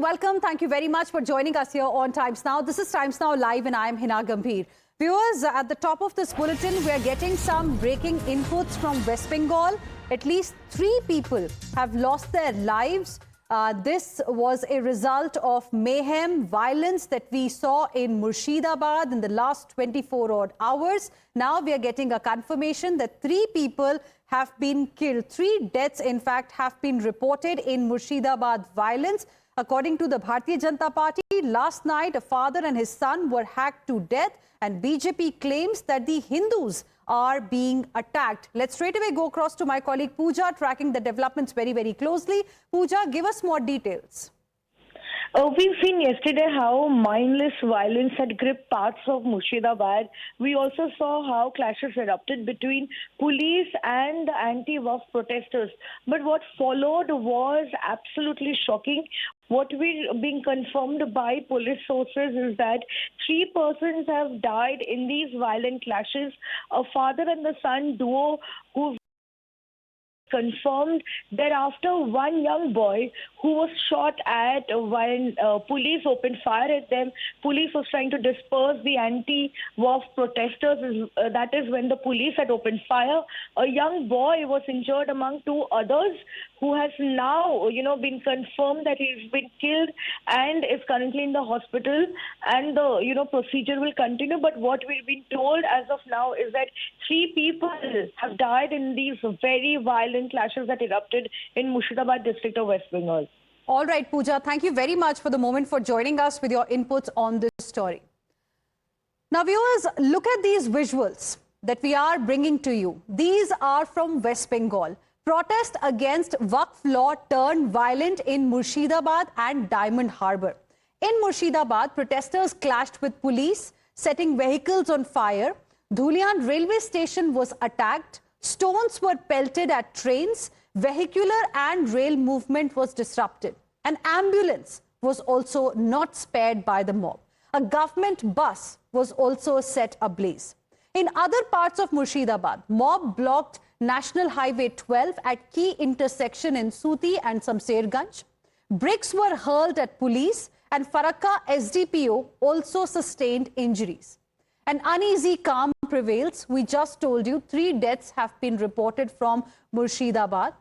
welcome. Thank you very much for joining us here on Times Now. This is Times Now Live and I am Hina Gambhir. Viewers, at the top of this bulletin, we are getting some breaking inputs from West Bengal. At least 3 people have lost their lives. This was a result of mayhem, violence that we saw in Murshidabad in the last 24-odd hours. Now we are getting a confirmation that 3 people have been killed. 3 deaths, in fact, have been reported in Murshidabad violence. According to the Bharatiya Janata Party, last night a father and his son were hacked to death, and BJP claims that the Hindus are being attacked. Let's straight away go across to my colleague Pooja, tracking the developments very, very closely. Pooja, give us more details. We've seen yesterday how mindless violence had gripped parts of Murshidabad. We also saw how clashes erupted between police and the anti-Waqf protesters. But what followed was absolutely shocking. What we're being confirmed by police sources is that 3 persons have died in these violent clashes. A father and the son duo who confirmed. Thereafter, one young boy who was shot at when police opened fire at them. Police was trying to disperse the anti-Waqf protesters. That is when the police had opened fire. A young boy was injured among 2 others who has now, been confirmed that he's been killed and is currently in the hospital, and the, procedure will continue. But what we've been told as of now is that 3 people have died in these very violent clashes that erupted in Murshidabad district of West Bengal. All right, Pooja, thank you very much for the moment for joining us with your inputs on this story. Now, viewers, look at these visuals that we are bringing to you. These are from West Bengal. Protest against Waqf law turned violent in Murshidabad and Diamond Harbour. In Murshidabad, protesters clashed with police, setting vehicles on fire. Dhulian railway station was attacked. Stones were pelted at trains. Vehicular and rail movement was disrupted. An ambulance was also not spared by the mob. A government bus was also set ablaze. In other parts of Murshidabad, mob blocked National Highway 12 at key intersection in Suti and Samserganj. Bricks were hurled at police, and Farakka SDPO also sustained injuries. An uneasy calm prevails. We just told you 3 deaths have been reported from Murshidabad.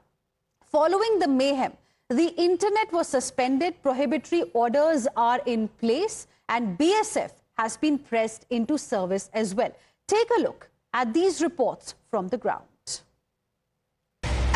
Following the mayhem, the internet was suspended, prohibitory orders are in place, and BSF has been pressed into service as well. Take a look at these reports from the ground.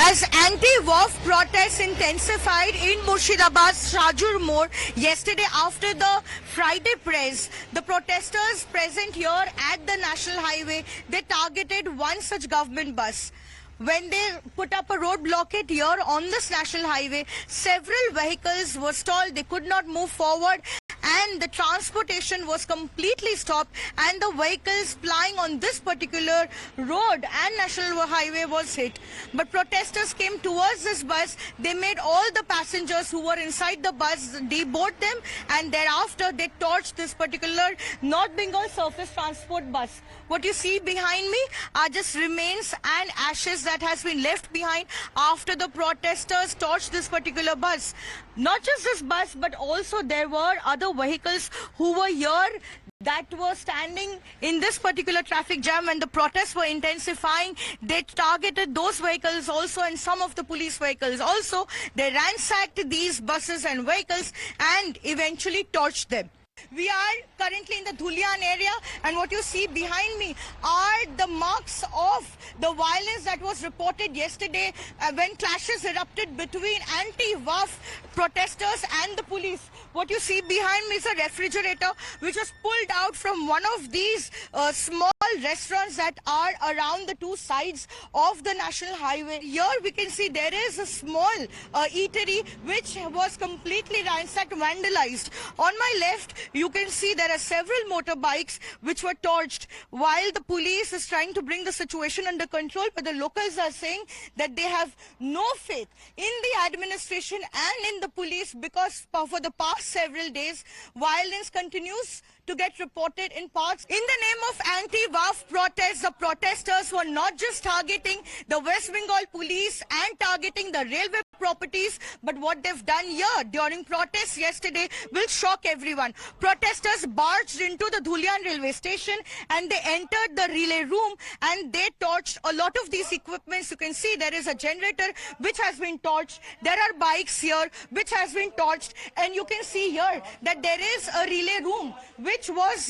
As anti-Waqf protests intensified in Murshidabad's Shajur More yesterday after the Friday press, the protesters present here at the National Highway, they targeted one such government bus. When they put up a road blockade here on this National Highway, several vehicles were stalled. They could not move forward, and the transportation was completely stopped, and the vehicles plying on this particular road and National Highway was hit. But protesters came towards this bus. They made all the passengers who were inside the bus deboard them, and thereafter they torched this particular North Bengal Surface Transport bus. What you see behind me are just remains and ashes that has been left behind after the protesters torched this particular bus. Not just this bus, but also there were other vehicles who were here that were standing in this particular traffic jam. When the protests were intensifying, they targeted those vehicles also, and some of the police vehicles also. They ransacked these buses and vehicles and eventually torched them. We are currently in the Dhulian area, and what you see behind me are the marks of the violence that was reported yesterday when clashes erupted between anti-Waqf protesters and the police. What you see behind me is a refrigerator which was pulled out from one of these small restaurants that are around the 2 sides of the National Highway. Here we can see there is a small eatery which was completely ransacked, vandalized. On my left, you can see there are several motorbikes which were torched, while the police is trying to bring the situation under control. But the locals are saying that they have no faith in the administration and in the police, because for the past several days, violence continues to get reported in parts. In the name of anti-WAF protests, the protesters were not just targeting the West Bengal police and targeting the railway properties, but what they've done here during protests yesterday will shock everyone. Protesters barged into the Dhulian railway station and they entered the relay room and they torched a lot of these equipments. You can see there is a generator which has been torched. There are bikes here which has been torched, and you can see here that there is a relay room which was,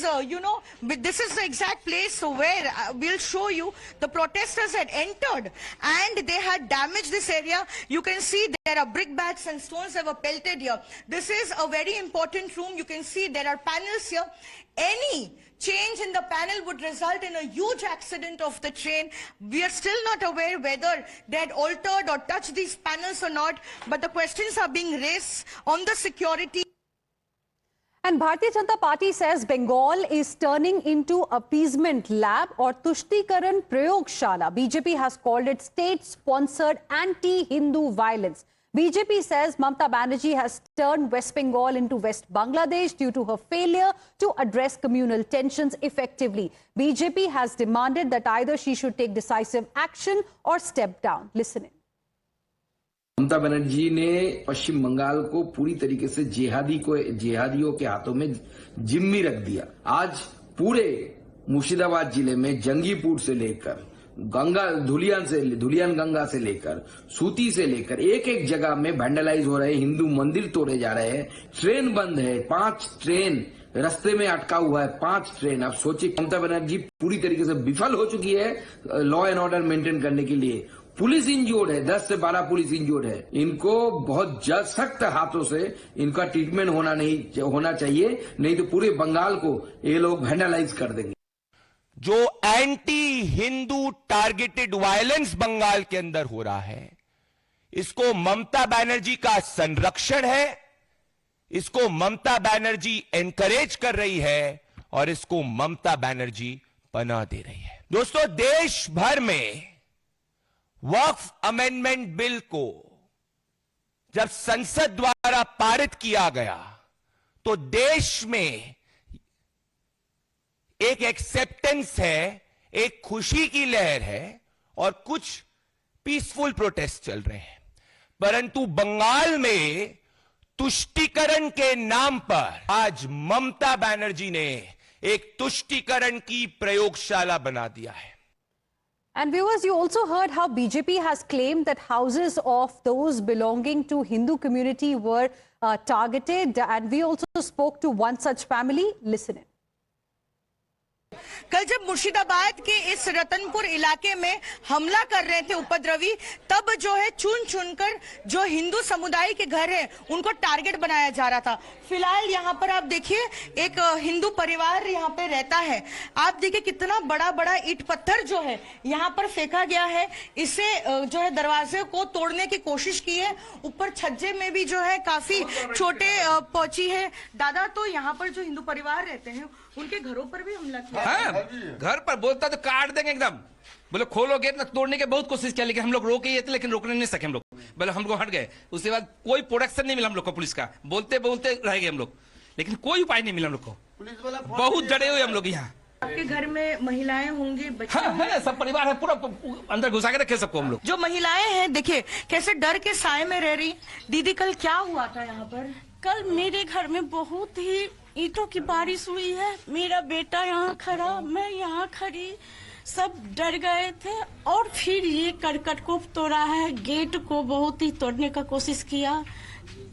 this is the exact place where we'll show you the protesters had entered and they had damaged this area. You can see there are brickbats and stones that were pelted here. This is a very important room. You can see there are panels here. Any change in the panel would result in a huge accident of the train. We are still not aware whether they had altered or touched these panels or not, but the questions are being raised on the security. And Bharatiya Janata Party says Bengal is turning into appeasement lab or Tushtikaran Prayogshala. BJP has called it state-sponsored anti-Hindu violence. BJP says Mamata Banerjee has turned West Bengal into West Bangladesh due to her failure to address communal tensions effectively. BJP has demanded that either she should take decisive action or step down. Listen in. Mamata Banerjee ने पश्चिम बंगाल को पूरी तरीके से जिहादियों के हाथों में जिम्मी रख दिया। आज पूरे मुर्शिदाबाद जिले में जंगीपुर से लेकर धुलियान गंगा से लेकर सूती से लेकर एक जगह में वैंडलाइज हो रहे, हिंदू मंदिर तोड़े जा रहे हैं, ट्रेन बंद है, 5 ट्रेन रास्ते में अटका हुआ है, 5 ट्रेन। आप सोचिए, ममता बनर्जी पूरी तरीके से विफल हो चुकी है लॉ एंड ऑर्डर मेंटेन करने के लिए। पुलिस इंजोर्ड है, 10 से 12 पुलिस इंजोर्ड है। इनको बहुत सख्त हाथों से इनका ट्रीटमेंट होना चाहिए, नहीं तो पूरे बंगाल को ये लोग वैंडलाइज कर देंगे। जो anti Hindu targeted violence Bengal के अंदर हो रहा है, इसको ममता बनर्जी का संरक्षण है, इसको ममता बनर्जी एनकरेज कर रही है और इसको ममता बनर्जी पनाह दे रही है। दोस्तों, देश भर में वक्फ अमेंडमेंट बिल को जब संसद द्वारा पारित किया गया तो देश में एक एक्सेप्टेंस है, एक खुशी की लहर है और कुछ पीसफुल प्रोटेस्ट चल रहे हैं। परंतु बंगाल में तुष्टीकरण के नाम पर आज ममता बनर्जी ने एक तुष्टीकरण की प्रयोगशाला बना दिया है। And viewers, you also heard how BJP has claimed that houses of those belonging to Hindu community were targeted, and we also spoke to one such family. Listen in. कल जब मुर्शिदाबाद के इस रतनपुर इलाके में हमला कर रहे थे उपद्रवी, तब जो है चुन चुनकर जो हिंदू समुदाय के घर है उनको टारगेट बनाया जा रहा था। फिलहाल यहाँ पर आप देखिए, एक हिंदू परिवार यहाँ पे रहता है। आप देखिए कितना बड़ा बड़ा ईंट पत्थर जो है यहाँ पर फेंका गया है। इसे जो है दरवाजे को तोड़ने की कोशिश की है। ऊपर छज्जे में भी जो है काफी छोटे पहुंची है। दादा, तो यहाँ पर जो हिंदू परिवार रहते हैं उनके घरों पर भी हमला किया। हाँ, घर पर बोलता तो काट देंगे एकदम। बोले खोलो गेट ना, तोड़ने की बहुत कोशिश किया, लेकिन हम लोग रोके ही थे, लेकिन रोकने नहीं सके हम लोग। बोले हम लोग हट गए। उसके बाद कोई प्रोटेक्शन नहीं मिला हम लोग को पुलिस का। बोलते बोलते रह गए हम लोग, लेकिन कोई उपाय नहीं मिला हम लोग को। बहुत जड़े हुए हम लोग यहाँ। आपके घर में महिलाएं होंगी, बच्चे हाँ, है, सब परिवार है, पूरा अंदर घुसा के रखे सबको हम लोग। जो महिलाएं हैं, देखिए कैसे डर के साए में रह रही। दीदी, कल क्या हुआ था यहाँ पर? कल मेरे घर में बहुत ही ईंटों की बारिश हुई है। मेरा बेटा यहाँ खड़ा, मैं यहाँ खड़ी, सब डर गए थे। और फिर ये करकट को तोड़ा है, गेट को बहुत ही तोड़ने का कोशिश किया।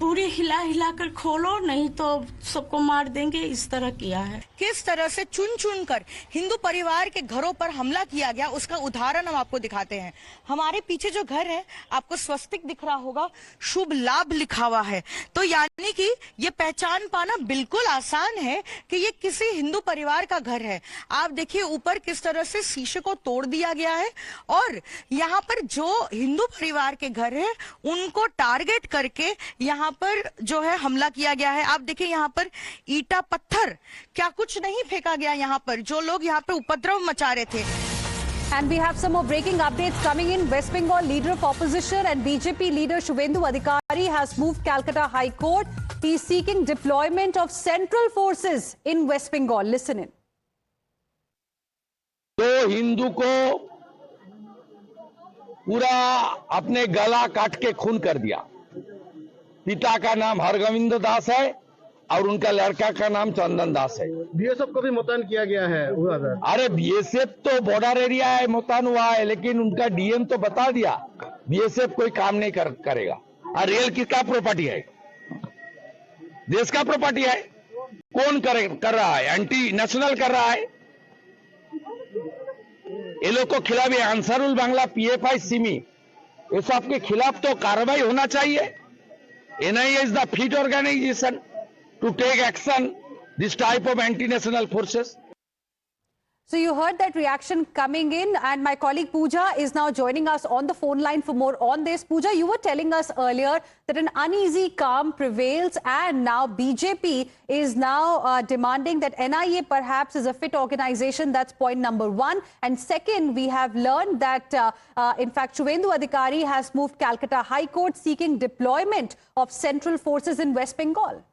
पूरी हिला हिला कर खोलो, नहीं तो सबको मार देंगे, इस तरह किया है। किस तरह से चुन चुन कर हिंदू परिवार के घरों पर हमला किया गया, उसका उदाहरण हम आपको दिखाते हैं। हमारे पीछे जो घर है, आपको स्वस्तिक दिख रहा होगा, शुभ लाभ लिखा हुआ है। तो यानी कि ये पहचान पाना बिल्कुल आसान है कि ये किसी हिंदू परिवार का घर है। आप देखिए ऊपर किस तरह से शीशे को तोड़ दिया गया है और यहाँ पर जो हिंदू परिवार के घर है उनको टारगेट करके यहाँ पर जो है हमला किया गया है। आप देखिए यहाँ पर ईटा पत्थर, क्या कुछ नहीं फेंका गया यहाँ पर। जो लोग यहाँ पे उपद्रव मचा रहे थे, And we have some more breaking updates coming in. West Bengal leader of opposition and BJP leader Shubhendu Adhikari has moved Calcutta High Court. He is seeking deployment of central forces in West Bengal. Listen in. तो हिंदू को पूरा अपने गला काट के खून कर दिया। पिता का नाम हरगोविंद दास है और उनका लड़का का नाम चंदन दास है। बीएसएफ को भी मुतैन किया गया है। अरे बीएसएफ तो बॉर्डर एरिया है, मुतैन हुआ है, लेकिन उनका डीएम तो बता दिया बीएसएफ कोई काम नहीं करेगा। और रेल किसका प्रॉपर्टी है? देश का प्रॉपर्टी है। कौन कर रहा है? एंटी नेशनल कर रहा है। ये लोग को खिलाफ अंसारुल बांग्ला, पीएफआई, सिमी, ये सब के खिलाफ तो कार्रवाई होना चाहिए। NIA is the fit organization to take action this type of anti-national forces. So you heard that reaction coming in, and my colleague Pooja is now joining us on the phone line for more on this. Pooja, you were telling us earlier that an uneasy calm prevails, and now BJP is now demanding that NIA perhaps is a fit organization. That's point number one. And second, we have learned that in fact Shubhendu Adhikari has moved Calcutta High Court seeking deployment of central forces in West Bengal.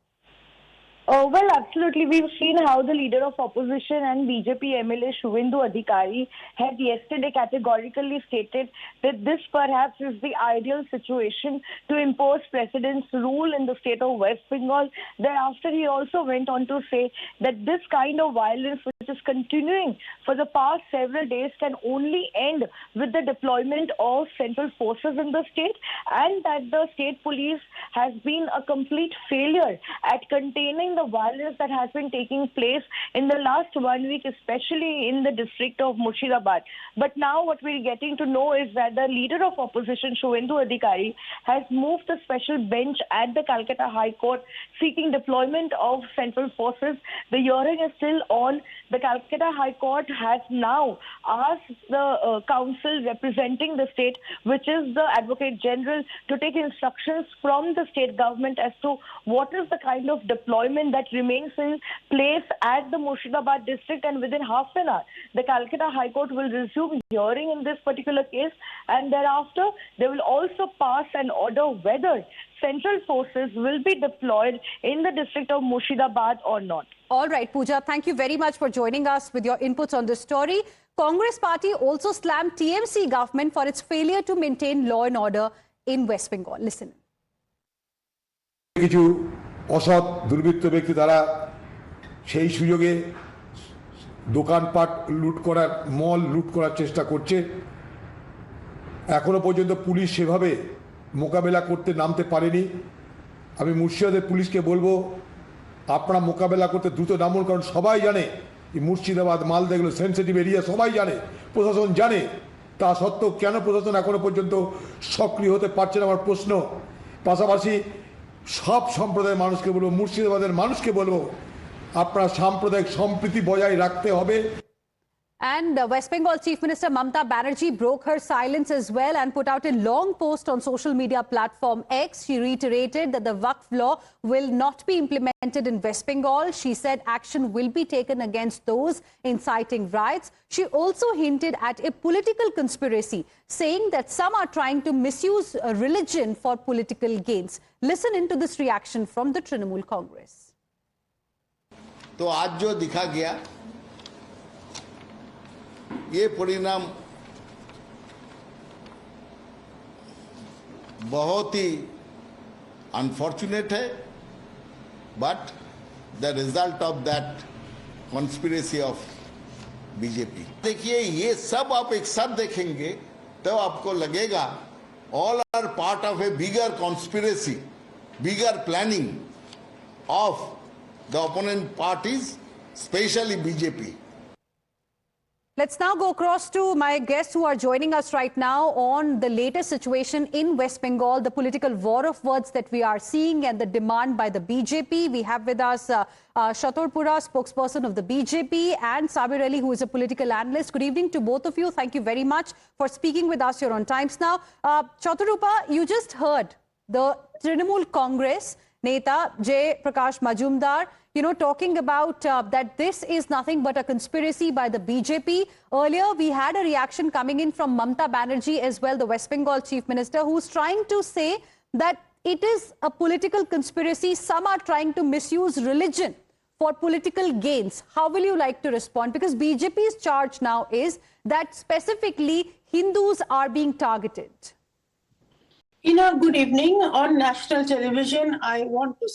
Well, absolutely. We've seen how the leader of opposition and BJP MLA Shubhendu Adhikari had yesterday categorically stated that this perhaps is the ideal situation to impose precedence rule in the state of West Bengal. Thereafter, he also went on to say that this kind of violence which is continuing for the past several days can only end with the deployment of central forces in the state, and that the state police has been a complete failure at containing the violence that has been taking place in the last 1 week, especially in the district of Murshidabad. But now what we're getting to know is that the leader of opposition, Shubhendu Adhikari, has moved the special bench at the Calcutta High Court seeking deployment of central forces. The hearing is still on. The Calcutta High Court has now asked the council representing the state, which is the Advocate General, to take instructions from the state government as to what is the kind of deployment that remains in place at the Murshidabad district, and within half an hour the Calcutta High Court will resume hearing in this particular case, and thereafter they will also pass an order whether central forces will be deployed in the district of Murshidabad or not. All right, Pooja, thank you very much for joining us with your inputs on this story. Congress party also slammed TMC government for its failure to maintain law and order in West Bengal. Listen. কিছু অসৎ দুর্বৃত্ত ব্যক্তি তারা সেই সুযোগে দোকানপাট লুট করার, মল লুট করার চেষ্টা করছে। এখনো পর্যন্ত পুলিশ সেভাবে মোকাবেলা করতে নামতে পারেনি। আমি মুর্শিদাবাদের পুলিশকে বলবো আপনারা মোকাবেলা করতে দ্রুত নামুন, কারণ সবাই জানে এই মুর্শিদাবাদ, মালদা এগুলো সেন্সিটিভ এরিয়া, সবাই জানে, প্রশাসন জানে। তা সত্ত্বেও কেন প্রশাসন এখনো পর্যন্ত সক্রিয় হতে পারছে না, আমার প্রশ্ন। পাশাপাশি সব সম্প্রদায়ের মানুষকে বলবো, মুর্শিদাবাদের মানুষকে বলবো আপনারা সাম্প্রদায়িক সম্প্রীতি বজায় রাখতে হবে। And West Bengal Chief Minister Mamata Banerjee broke her silence as well and put out a long post on social media platform X. She reiterated that the Waqf law will not be implemented in West Bengal. She said action will be taken against those inciting riots. She also hinted at a political conspiracy, saying that some are trying to misuse religion for political gains. Listen into this reaction from the Trinamool Congress. तो आज जो दिखा गया ये परिणाम बहुत ही unfortunate है, but the result of that conspiracy of BJP. देखिए ये सब आप एक साथ देखेंगे तो आपको लगेगा all are part of a bigger conspiracy, bigger planning of the opponent parties, specially BJP. Let's now go across to my guests who are joining us right now on the latest situation in West Bengal, the political war of words that we are seeing and the demand by the BJP. We have with us Shatur Pura, spokesperson of the BJP, and Sabir Ali, who is a political analyst. Good evening to both of you. Thank you very much for speaking with us here on Times Now. Chaturupa, you just heard the Trinamool Congress Neta Jay Prakash Majumdar. talking about that this is nothing but a conspiracy by the BJP. Earlier, we had a reaction coming in from Mamata Banerjee as well, the West Bengal Chief Minister, who's trying to say that it is a political conspiracy. Some are trying to misuse religion for political gains. How will you like to respond? Because BJP's charge now is that specifically Hindus are being targeted. Good evening. On national television, I want to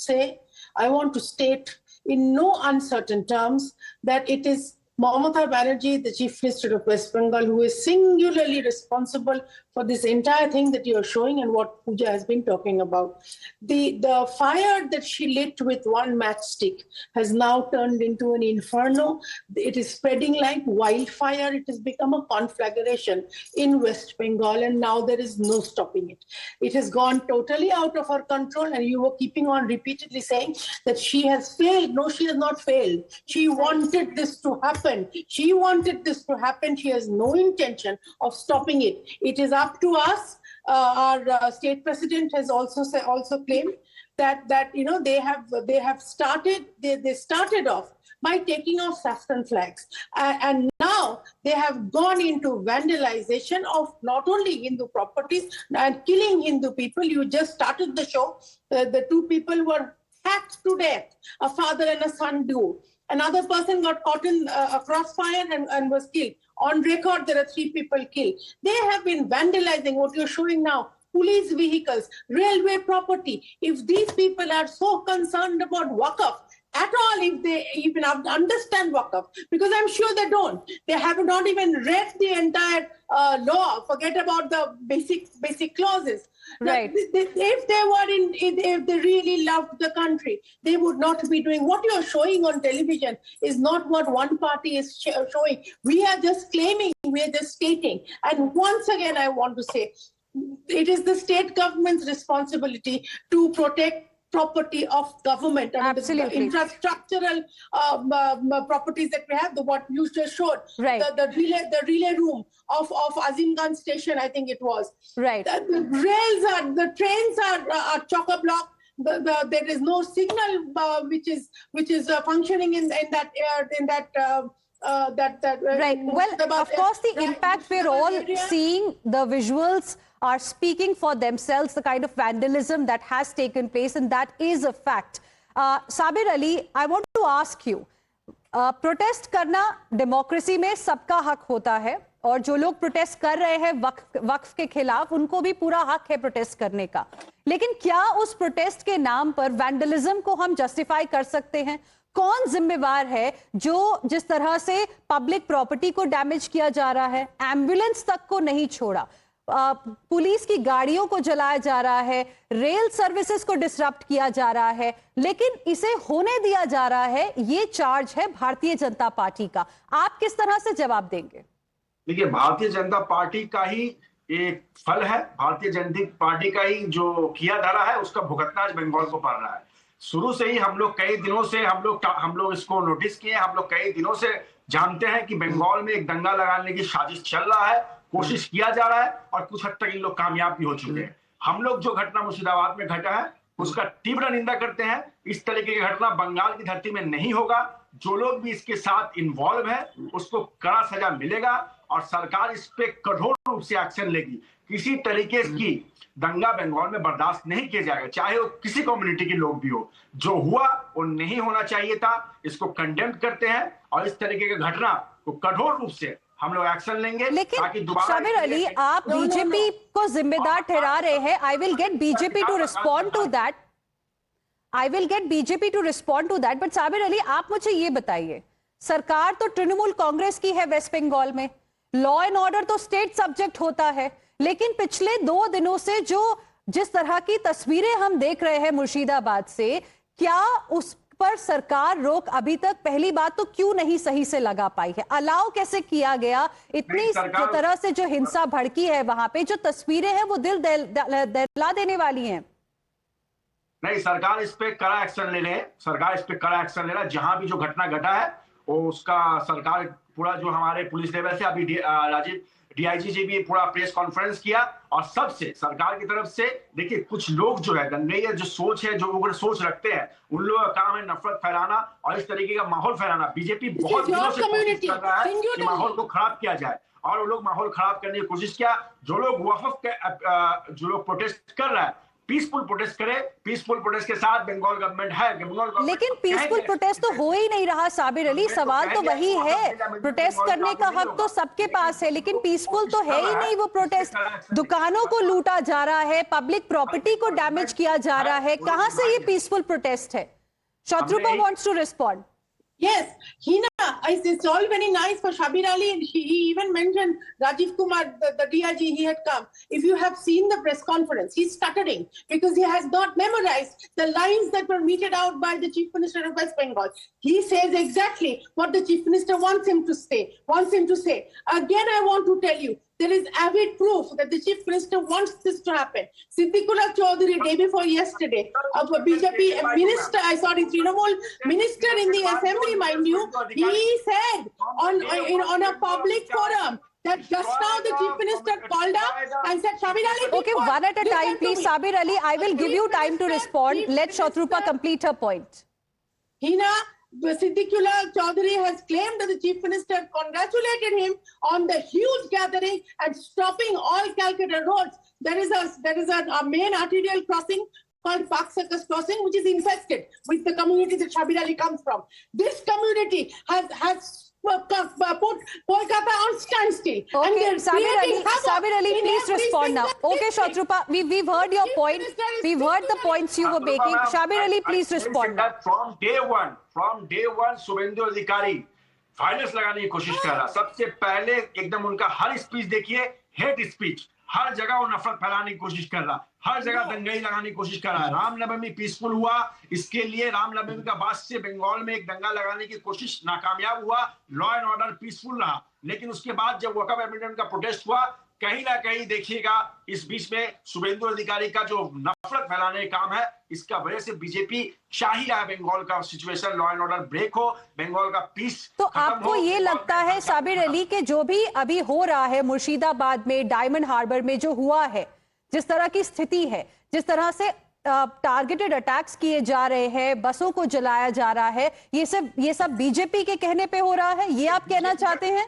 state in no uncertain terms that it is Mamata Banerjee, the Chief Minister of West Bengal, who is singularly responsible for this entire thing that you are showing and what Pooja has been talking about. The fire that she lit with one matchstick has now turned into an inferno. It is spreading like wildfire. It has become a conflagration in West Bengal, and now there is no stopping it. It has gone totally out of her control, and you were keeping on repeatedly saying that she has failed. No, she has not failed. She wanted this to happen. She wanted this to happen. She has no intention of stopping it. It is up to us. Our state president has also claimed that they started off by taking off saffron flags, and now they have gone into vandalization of not only Hindu properties and killing Hindu people. You just started the show. The two people were hacked to death, a father and a son duo. Another person got caught in a crossfire and was killed. On record, there are 3 people killed. They have been vandalizing what you're showing now. Police vehicles, railway property. If these people are so concerned about Waqf at all, if they even understand Waqf, because I'm sure they don't. They have not even read the entire law. Forget about the basic clauses. Right. If they really loved the country, they would not be doing what you're showing on television. Is not what one party is showing. We are just claiming, we are just stating. And once again, I want to say, it is the state government's responsibility to protect property of government. And absolutely. The infrastructural properties that we have, what you just showed, right. the relay room of Azimganj station, I think it was. Right. The trains are chock-a-block. There is no signal which is functioning in that right. Well, of course, the impact we're all seeing, the visuals are speaking for themselves, the kind of vandalism that has taken place, and that is a fact. Sabir Ali, I want to ask you, protest करना democracy में सबका हक होता है, और जो लोग protest कर रहे हैं वक्फ के खिलाफ, उनको भी पूरा हक है प्रोटेस्ट करने का. लेकिन क्या उस प्रोटेस्ट के नाम पर वैंडलिज्म को हम जस्टिफाई कर सकते हैं? कौन जिम्मेवार है जो जिस तरह से पब्लिक प्रॉपर्टी को डैमेज किया जा रहा है, एम्बुलेंस तक को नहीं छोड़ा, पुलिस की गाड़ियों को जलाया जा रहा है, रेल सर्विसेज को डिसरप्ट किया जा रहा है, लेकिन इसे होने दिया जा रहा है. ये चार्ज है भारतीय जनता पार्टी का. आप किस तरह से जवाब देंगे? देखिए, भारतीय जनता पार्टी का ही एक फल है. भारतीय जनता पार्टी का ही जो किया जा रहा है, उसका भुगतना आज बंगाल को पड़ रहा है. शुरू से ही हम लोग कई दिनों से हम लोग इसको नोटिस किए. हम लोग कई दिनों से जानते हैं कि बंगाल में एक दंगा लगाने की साजिश चल रहा है, कोशिश किया जा रहा है, और कुछ हद तक इन लोग कामयाब भी हो चुके हैं. हम लोग जो घटना मुर्शिदाबाद में घटा है उसका तीव्र निंदा करते हैं. इस तरीके की घटना बंगाल की धरती में नहीं होगा. जो लोग भी इसके साथ इन्वॉल्व है उसको कड़ा सजा मिलेगा, और सरकार इस पे कठोर रूप से एक्शन लेगी. किसी तरीके की दंगा बंगाल में बर्दाश्त नहीं किया जाएगा, चाहे वो किसी कम्युनिटी के लोग भी हो. जो हुआ वो नहीं होना चाहिए था. इसको कंडेम करते हैं, और इस तरीके की घटना को कठोर रूप से हम लोग एक्शन लेंगे. लेकिन शाबिर अली, आप बीजेपी को जिम्मेदार ठहरा रहे हैं. I will get BJP to respond to that. But Sabir Ali, आप मुझे ये बताइए, सरकार तो तृणमूल कांग्रेस की है वेस्ट बंगाल में, लॉ एंड ऑर्डर तो स्टेट सब्जेक्ट होता है, लेकिन पिछले 2 दिनों से जिस तरह की तस्वीरें हम देख रहे हैं मुर्शिदाबाद से, क्या उस पर सरकार रोक अभी तक, पहली बात तो क्यों नहीं सही से लगा पाई है? अलाउ कैसे किया गया? इतनी तरह से जो हिंसा भड़की है वहां पे, जो तस्वीरें हैं वो दिल दहला देने वाली हैं. नहीं, सरकार इस पे कड़ा एक्शन ले रहे हैं. सरकार इस पे कड़ा एक्शन ले रहा है. जहां भी जो घटना घटा है वो उसका सरकार पूरा, जो हमारे पुलिस लेवल से अभी राजीव डीआईजी जी भी पूरा प्रेस कॉन्फ्रेंस किया और सबसे सरकार की तरफ से देखिए कुछ लोग जो है दंगैया जो सोच है जो उग्र सोच रखते हैं उन लोगों का काम है नफरत फैलाना और इस तरीके का माहौल फैलाना। बीजेपी बहुत दिनों से कोशिश कर रहा है कि माहौल को खराब किया जाए और वो लोग माहौल खराब करने की कोशिश किया। जो लोग वफक के जो लोग प्रोटेस्ट कर रहा है पीसफुल प्रोटेस्ट करे, पीसफुल प्रोटेस्ट के साथ बंगाल गवर्नमेंट है। लेकिन पीसफुल प्रोटेस्ट तो हो ही नहीं रहा साबिर अली, सवाल तो वही है। प्रोटेस्ट करने का हक तो सबके पास है लेकिन पीसफुल तो है ही नहीं वो प्रोटेस्ट। दुकानों को लूटा जा रहा है, पब्लिक प्रॉपर्टी को डैमेज किया जा रहा है, कहां से ये पीसफुल प्रोटेस्ट है? Shatrupa wants to respond. Yes, Hina, it's all very nice for Shabir Ali. He even mentioned Rajiv Kumar, the DIG, he had come. If you have seen the press conference, he's stuttering because he has not memorized the lines that were meted out by the Chief Minister of West Bengal. He says exactly what the Chief Minister wants him to say. Again, I want to tell you, there is avid proof that the Chief Minister wants this to happen. Siddiqullah Chaudhary, day before yesterday, a BJP minister, Trinamool minister in the assembly, mind you, he said on a public forum that just now the Chief Minister called up and said, Shabir Ali, Okay, one at a time, please. Sabir Ali, I will give you time to respond. Let Shatrupa complete her point. Hina, Siddiqullah Chaudhary has claimed that the Chief Minister congratulated him on the huge gathering and stopping all Calcutta roads. There is a main arterial crossing called Park Circus Crossing, which is infested with the community that Shabir Ali comes from. This community has put Kolkata on standstill. Okay, Sabir Ali, please respond now. Okay, Shatrupa, we've heard your point. We've heard the points you were making. Sabir Ali, please respond now. From day one, Suvendu Adhikari violence लगाने की कोशिश कर रहा। सबसे पहले एकदम उनका हर speech देखिए हेट स्पीच, हर जगह वो नफरत फैलाने की कोशिश कर रहा, हर जगह दंगाई लगाने की कोशिश कर रहा है। रामनवमी पीसफुल हुआ, इसके लिए रामनवमी का बाद से बंगाल में एक दंगा लगाने की कोशिश नाकामयाब हुआ, लॉ एंड ऑर्डर पीसफुल रहा। लेकिन उसके बाद जब वक़्फ़ एमेंडमेंट का प्रोटेस्ट हुआ, कहीं ना कहीं देखिएगा इस बीच में शुभेंदु अधिकारी का जो नफरत फैलाने का काम है, इसका वजह से बीजेपी चाह ही रहा है बंगाल का situation law and order break हो, बंगाल का पीस। तो आपको ये लगता है साबिर अली के जो भी अभी हो रहा है मुर्शिदाबाद में, डायमंड हार्बर में जो हुआ है, जिस तरह की स्थिति है, जिस तरह से टारगेटेड अटैक्स किए जा रहे हैं, बसों को जलाया जा रहा है, ये सब बीजेपी के कहने पे हो रहा है, ये आप कहना चाहते हैं?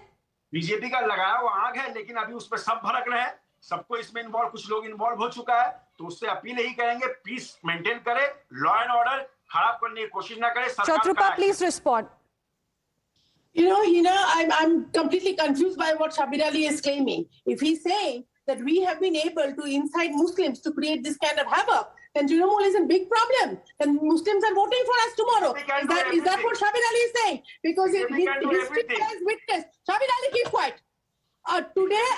बीजेपी का लगाया हुआ आग है लेकिन अभी उस पर सब भड़क रहे हैं, सबको इसमें इन्वॉल्व, कुछ लोग इन्वॉल्व हो चुका है, तो उससे अपील यही करेंगे पीस मेंटेन करे, लॉ एंड ऑर्डर खराब करने की कोशिश ना करे। Shatrupa, please respond. You know, I'm completely confused by what Shabir Ali is claiming. If he's saying that we have been able to incite Muslims to create this kind of havoc, then Trinamool is a big problem. Then Muslims are voting for us tomorrow. Is that what Shabir Ali is saying? Because history bears witness. Shabir Ali, keep quiet. Today,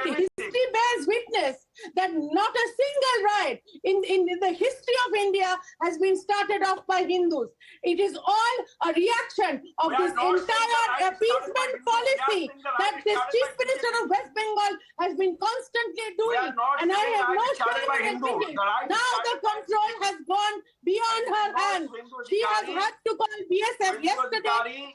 history bears witness that not a single riot in the history of India has been started off by Hindus. It is all a reaction of this entire appeasement policy that this Chief Minister of West Bengal has been constantly doing. And I have no shame in admitting. Now the control has gone beyond her hands. She has had to call BSF yesterday.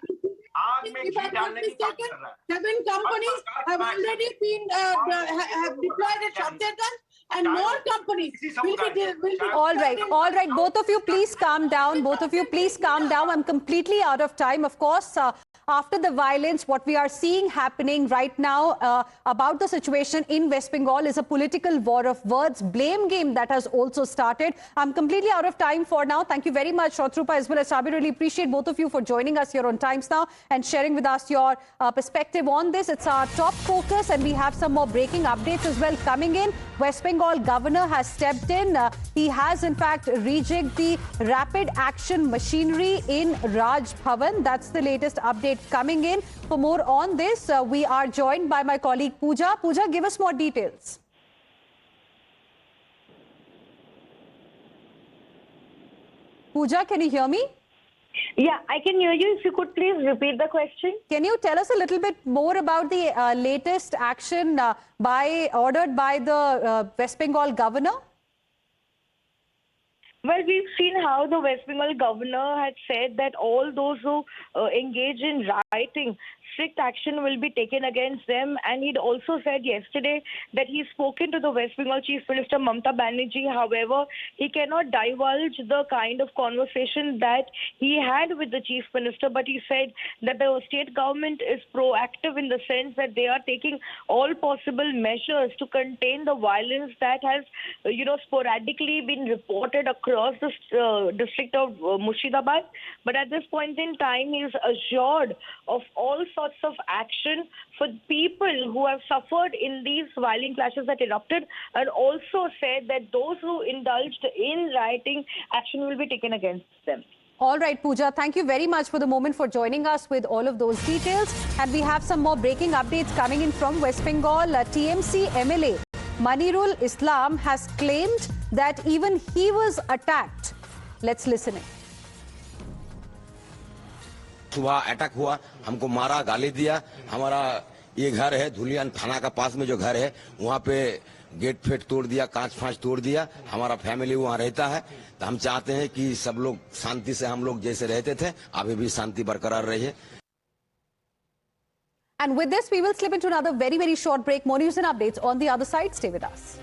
If I'm not mistaken, 7 companies have already been have deployed at Shabderganj, and more companies will be All right. Both of you, please calm down. I'm completely out of time. Of course, after the violence, what we are seeing happening right now about the situation in West Bengal is a political war of words, blame game that has also started. I'm completely out of time for now. Thank you very much, Shatrupa, as well as Sabir. Really appreciate both of you for joining us here on Times Now and sharing with us your perspective on this. It's our top focus, and we have some more breaking updates as well coming in. West Bengal governor has stepped in. He has, in fact, rejigged the rapid action machinery in Raj Bhavan. That's the latest update coming in. For more on this, we are joined by my colleague Pooja. Pooja, give us more details. Pooja, can you hear me? Yeah, I can hear you. If you could please repeat the question. Can you tell us a little bit more about the latest action ordered by the West Bengal governor? Well, we've seen how the West Bengal governor had said that all those who engage in rioting, strict action will be taken against them. And he'd also said yesterday that he's spoken to the West Bengal Chief Minister Mamata Banerjee. However, he cannot divulge the kind of conversation that he had with the Chief Minister. But he said that the state government is proactive in the sense that they are taking all possible measures to contain the violence that has, sporadically been reported across the district of Murshidabad. But at this point in time, he is assured of all sorts of action for people who have suffered in these violent clashes that erupted, and also said that those who indulged in rioting, action will be taken against them. All right, Pooja, thank you very much for the moment for joining us with all of those details. And we have some more breaking updates coming in from West Bengal. TMC MLA Manirul Islam has claimed that even he was attacked. Let's listen in. सुबह attack हुआ, हमको मारा, गाली दिया। हमारा ये घर है धुलियान थाना का पास में जो घर है वहाँ पे गेट फेट तोड़ दिया, कांच फांच तोड़ दिया। हमारा फैमिली वहाँ रहता है, तो हम चाहते हैं कि सब लोग शांति से हम लोग जैसे रहते थे अभी भी शांति बरकरार रहे। And with this, we will slip into another very short break. More news and updates on the other side. Stay with us.